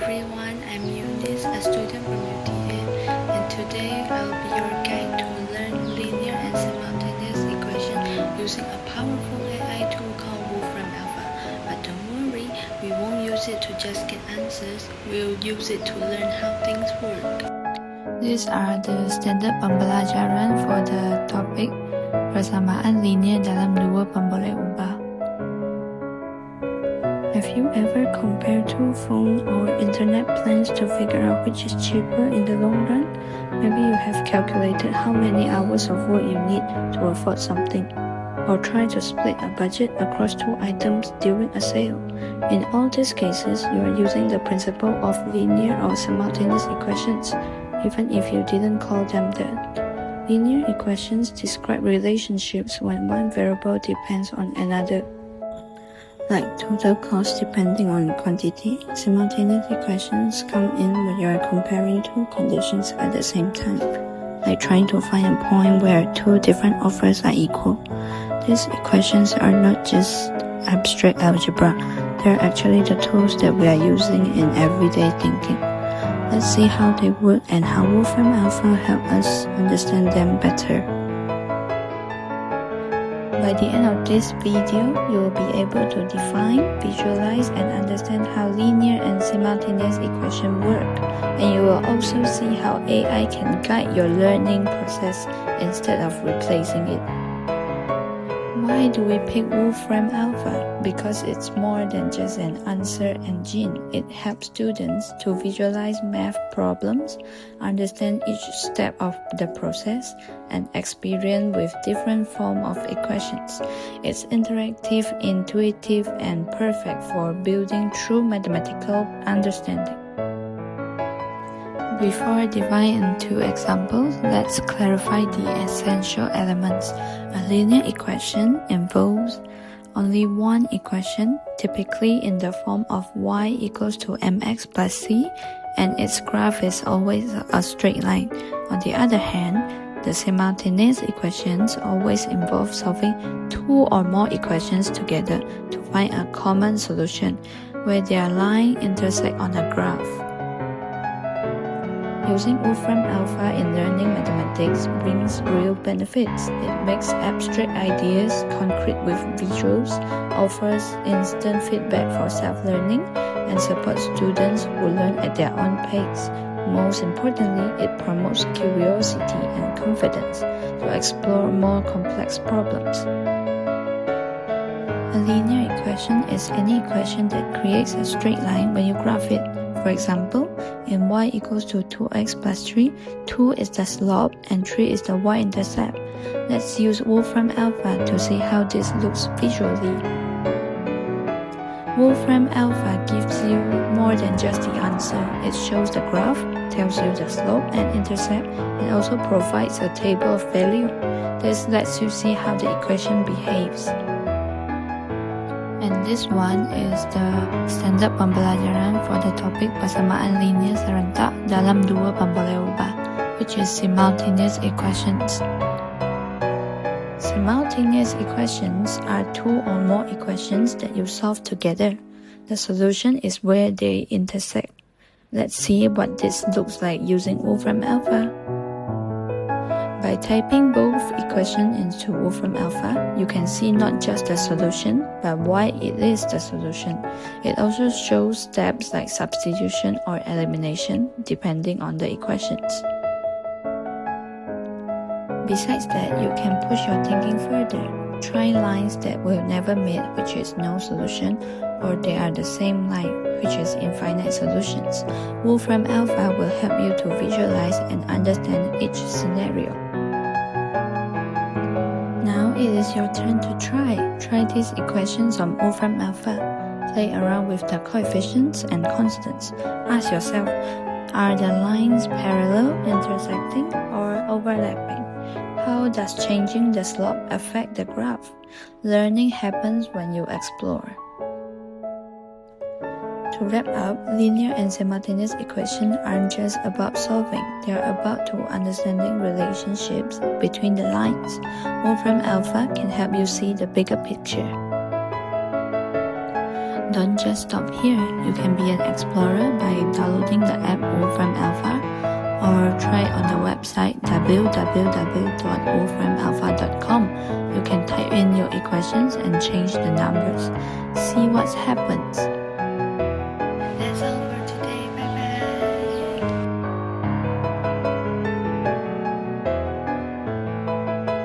everyone, I'm Eunice, a student from UTA, and today I'll be your guide to learn linear and simultaneous equation using a powerful AI tool called Wolfram Alpha. But don't worry, we won't use it to just get answers, we'll use it to learn how things work. These are the standard pembelajaran for the topic persamaan linear dalam dua pemboleh ubah. Have you ever compared two phone or internet plans to figure out which is cheaper in the long run? Maybe you have calculated how many hours of work you need to afford something, or try to split a budget across two items during a sale. In all these cases, you are using the principle of linear or simultaneous equations, even if you didn't call them that. Linear equations describe relationships when one variable depends on another, like total cost depending on quantity. Simultaneous equations come in when you are comparing two conditions at the same time, like trying to find a point where two different offers are equal. These equations are not just abstract algebra, they're actually the tools that we are using in everyday thinking. Let's see how they work and how Wolfram Alpha help us understand them better. By the end of this video, you will be able to define, visualize, and understand how linear and simultaneous equations work, and you will also see how AI can guide your learning process instead of replacing it. Why do we pick Wolfram Alpha? Because it's more than just an answer engine. It helps students to visualize math problems, understand each step of the process, and experience with different forms of equations. It's interactive, intuitive, and perfect for building true mathematical understanding. Before diving into examples, let's clarify the essential elements. A linear equation involves only one equation, typically in the form of y equals to mx plus c, and its graph is always a straight line. On the other hand, the simultaneous equations always involve solving two or more equations together to find a common solution, where their lines intersect on a graph. Using Wolfram Alpha in learning mathematics brings real benefits. It makes abstract ideas concrete with visuals, offers instant feedback for self-learning, and supports students who learn at their own pace. Most importantly, it promotes curiosity and confidence to explore more complex problems. A linear equation is any equation that creates a straight line when you graph it. For example, in y equals to 2x plus 3, 2 is the slope and 3 is the y-intercept. Let's use Wolfram Alpha to see how this looks visually. Wolfram Alpha gives you more than just the answer. It shows the graph, tells you the slope and intercept, and also provides a table of value. This lets you see how the equation behaves. And this one is the standard pembelajaran for the topic persamaan linear serentak dalam dua pemboleh ubah, which is simultaneous equations. Simultaneous equations are two or more equations that you solve together. The solution is where they intersect. Let's see what this looks like using Wolfram Alpha. By typing both equations into Wolfram Alpha, you can see not just the solution, but why it is the solution. It also shows steps like substitution or elimination, depending on the equations. Besides that, you can push your thinking further. Try lines that will never meet, which is no solution, or they are the same line, which is infinite solutions. Wolfram Alpha will help you to visualize and understand each scenario. Now it is your turn to try. Try these equations on Wolfram Alpha. Play around with the coefficients and constants. Ask yourself, are the lines parallel, intersecting, or overlapping? How does changing the slope affect the graph? Learning happens when you explore. To wrap up, linear and simultaneous equations aren't just about solving, they are about to understanding relationships between the lines. Wolfram Alpha can help you see the bigger picture. Don't just stop here. You can be an explorer by downloading the app Wolfram Alpha or try it on the website www.wolframalpha.com. You can type in your equations and change the numbers. See what happens.